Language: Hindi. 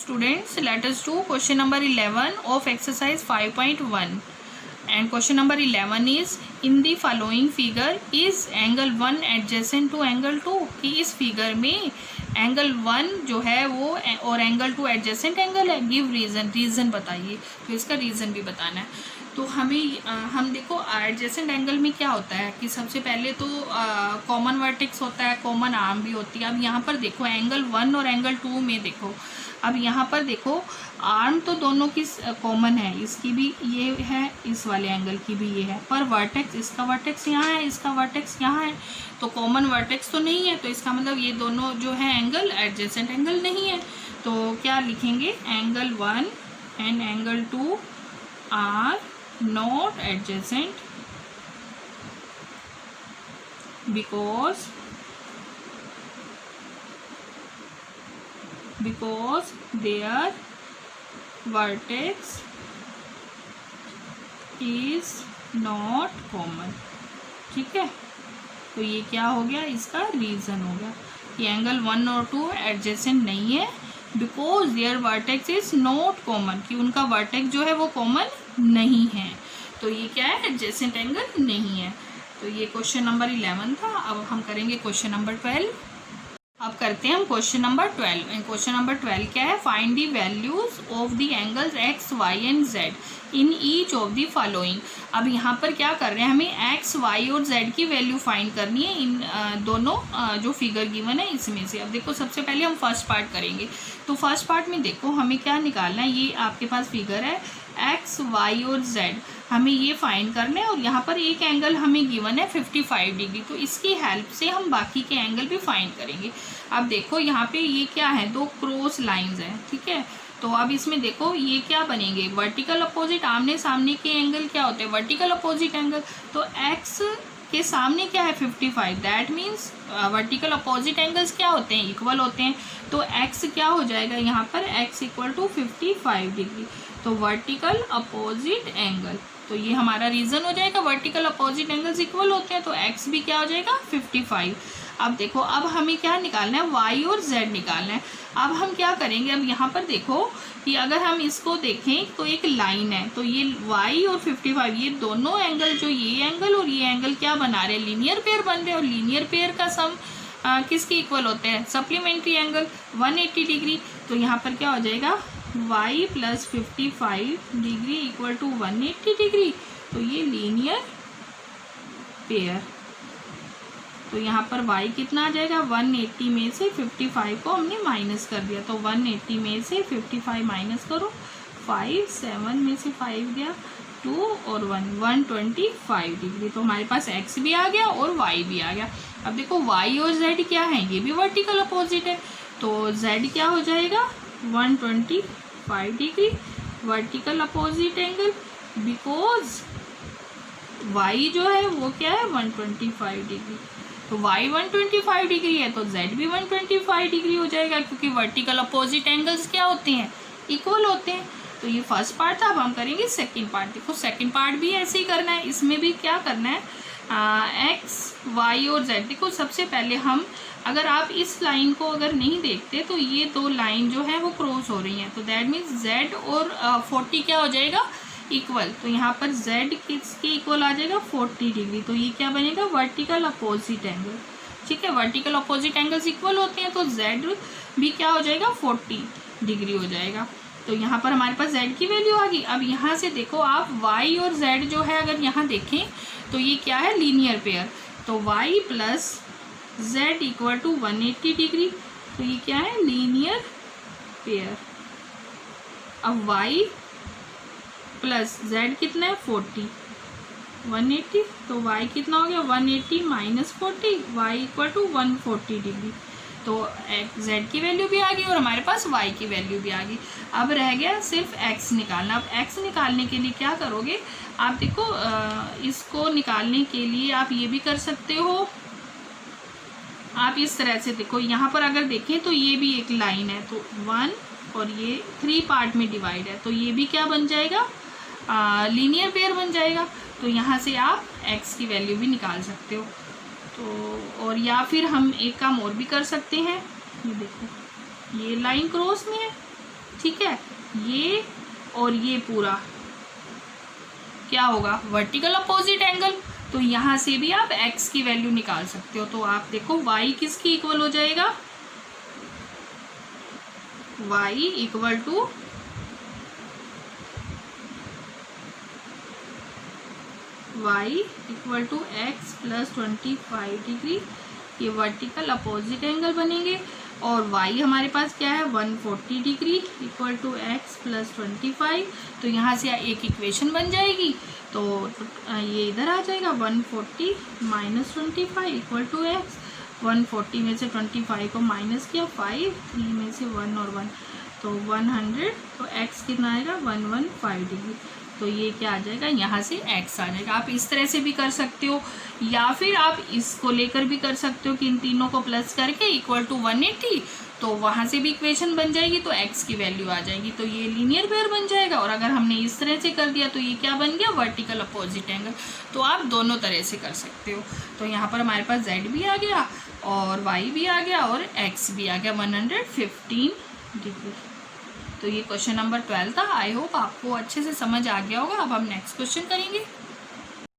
students, let us do question number 11 of exercise 5.1. And question number 11 is, in the following figure is angle 1 adjacent to angle 2. कि इस फिगर में एंगल 1 जो है वो और एंगल 2 एडजेसेंट एंगल है. गिव रीज़न बताइए. तो इसका रीज़न भी बताना है. तो हम देखो एडजेसेंट एंगल में क्या होता है कि सबसे पहले तो कॉमन वर्टेक्स होता है, कॉमन आर्म भी होती है. अब यहाँ पर देखो एंगल 1 और एंगल 2 में देखो, अब यहाँ पर देखो आर्म तो दोनों की कॉमन है, इसकी भी ये है, इस वाले एंगल की भी ये है, पर वर्टेक्स, इसका वर्टेक्स यहाँ है, इसका वर्टेक्स यहाँ है, तो कॉमन वर्टेक्स तो नहीं है. तो इसका मतलब ये दोनों जो है एंगल एडजेसेंट एंगल नहीं है. तो क्या लिखेंगे, angle 1 and angle 2 are not adjacent because their vertex is not common. ठीक है, तो ये क्या हो गया, इसका रीज़न हो गया कि एंगल 1 और 2 एडजेसेंट नहीं है because there vertex is not common, कि उनका वर्टेक्स जो है वो कॉमन नहीं है. तो ये क्या है, एडजेसेंट एंगल नहीं है. तो ये क्वेश्चन नंबर 11 था. अब हम करेंगे क्वेश्चन नंबर 12. अब करते हैं हम question number 12. And question number 12 क्या है, find the values of the angles X Y and Z in each of the following. अब यहाँ पर क्या कर रहे हैं, हमें एक्स वाई और जेड की वैल्यू फाइंड करनी है इन दोनों जो फिगर गिवन है इसमें से. अब देखो सबसे पहले हम फर्स्ट पार्ट करेंगे. तो फर्स्ट पार्ट में देखो हमें क्या निकालना है, ये आपके पास फिगर है एक्स वाई और जेड, हमें ये फाइंड करना है. और यहाँ पर एक एंगल हमें गिवन है 55 डिग्री, तो इसकी हेल्प से हम बाकी के एंगल भी फाइंड करेंगे. अब देखो यहाँ पे ये क्या है, दो क्रॉस लाइंस हैं. ठीक है, तो अब इसमें देखो ये क्या बनेंगे, वर्टिकल अपोजिट, आमने सामने के एंगल क्या होते हैं, वर्टिकल अपोजिट एंगल. तो एक्स के सामने क्या है 55, that means vertical opposite angles क्या होते हैं, इक्वल होते हैं. तो एक्स क्या हो जाएगा यहाँ पर, एक्स इक्वल टू 55 डिग्री. तो वर्टिकल अपोजिट एंगल, तो ये हमारा रीज़न हो जाएगा, वर्टिकल अपोजिट एंगल्स इक्वल होते हैं, तो एक्स भी क्या हो जाएगा 55. अब देखो अब हमें क्या निकालना है, वाई और जेड निकालना है. अब हम क्या करेंगे, अब यहाँ पर देखो कि अगर हम इसको देखें तो एक लाइन है, तो ये वाई और 55 ये दोनों एंगल, जो ये एंगल और ये एंगल क्या बना रहे हैं, लीनियर पेयर बन रहे हैं. और लीनियर पेयर का सम किसके इक्वल होते हैं, सप्लीमेंट्री एंगल 180 डिग्री. तो यहाँ पर क्या हो जाएगा, y plus 55 degree equal to 180 degree. तो ये लीनियर पेयर. तो यहाँ पर y कितना आ जाएगा, 180 में से 55 को हमने माइनस कर दिया, तो 180 में से 55 माइनस करो, 5 7 में से 5 गया 2 और 1 125 डिग्री. तो हमारे पास x भी आ गया और y भी आ गया. अब देखो y और z क्या है, ये भी वर्टिकल अपोजिट है, तो z क्या हो जाएगा 125 degree vertical opposite angle, because y जो है वो क्या है 125 डिग्री. तो y 125 डिग्री है तो z भी 125 डिग्री हो जाएगा, क्योंकि वर्टिकल अपोजिट एंगल्स क्या होते हैं, इक्वल होते हैं. तो ये फर्स्ट पार्ट था. अब हम करेंगे सेकंड पार्ट. देखो सेकंड पार्ट भी ऐसे ही करना है, इसमें भी क्या करना है, एक्स वाई और जेड. देखो सबसे पहले हम, अगर आप इस लाइन को अगर नहीं देखते तो ये दो लाइन जो है वो क्रॉस हो रही हैं, तो दैट मीन्स जेड और 40 क्या हो जाएगा, इक्वल. तो यहाँ पर जेड किसके इक्वल आ जाएगा 40 डिग्री. तो ये क्या बनेगा, वर्टिकल अपोजिट एंगल. ठीक है, वर्टिकल अपोजिट एंगल्स इक्वल होते हैं, तो जेड भी क्या हो जाएगा 40 डिग्री हो जाएगा. तो यहाँ पर हमारे पास z की वैल्यू आ गई. अब यहाँ से देखो आप y और z जो है अगर यहाँ देखें तो ये क्या है, लीनियर पेयर. तो y plus z equal to 180 degree. तो ये क्या है, लीनियर पेयर. अब y प्लस z कितना है 40, 180. तो y कितना हो गया 180 minus 40, y equal to 140 degree. तो z की वैल्यू भी आ गई और हमारे पास y की वैल्यू भी आ गई. अब रह गया सिर्फ x निकालना. अब x निकालने के लिए क्या करोगे, आप देखो इसको निकालने के लिए आप ये भी कर सकते हो, आप इस तरह से देखो, यहाँ पर अगर देखें तो ये भी एक लाइन है, तो 1 और ये 3 पार्ट में डिवाइड है, तो ये भी क्या बन जाएगा, लीनियर पेयर बन जाएगा. तो यहाँ से आप x की वैल्यू भी निकाल सकते हो. तो और या फिर हम एक काम और भी कर सकते हैं, ये देखो ये लाइन क्रॉस में है, ठीक है, ये और ये पूरा क्या होगा, वर्टिकल अपोजिट एंगल। तो यहाँ से भी आप x की वैल्यू निकाल सकते हो। तो आप देखो y किसकी इक्वल हो जाएगा, y equal to x plus 25 degree, ये वर्टिकल अपोजिट एंगल बनेंगे। और y हमारे पास क्या है 140 degree equal to x plus 25। तो यहाँ से एक इक्वेशन बन जाएगी। तो ये इधर आ जाएगा 140 माइनस 25 इक्वल टू x। 140 में से 25 को माइनस किया 5, 3 में से 1 और 1 तो 100। तो x कितना आएगा 115 डिग्री। तो ये क्या आ जाएगा, यहाँ से x आ जाएगा। आप इस तरह से भी कर सकते हो, या फिर आप इसको लेकर भी कर सकते हो कि इन तीनों को प्लस करके इक्वल टू 180। तो वहाँ से भी इक्वेशन बन जाएगी, तो x की वैल्यू आ जाएगी। तो ये लीनियर पेयर बन जाएगा। और अगर हमने इस तरह से कर दिया तो ये क्या बन गया, वर्टिकल अपोजिट एंगल। तो आप दोनों तरह से कर सकते हो। तो यहाँ पर हमारे पास z भी आ गया और y भी आ गया और x भी आ गया 115 डिग्री। तो ये क्वेश्चन नंबर 12 था। आई होप आपको अच्छे से समझ आ गया होगा। अब हम नेक्स्ट क्वेश्चन करेंगे।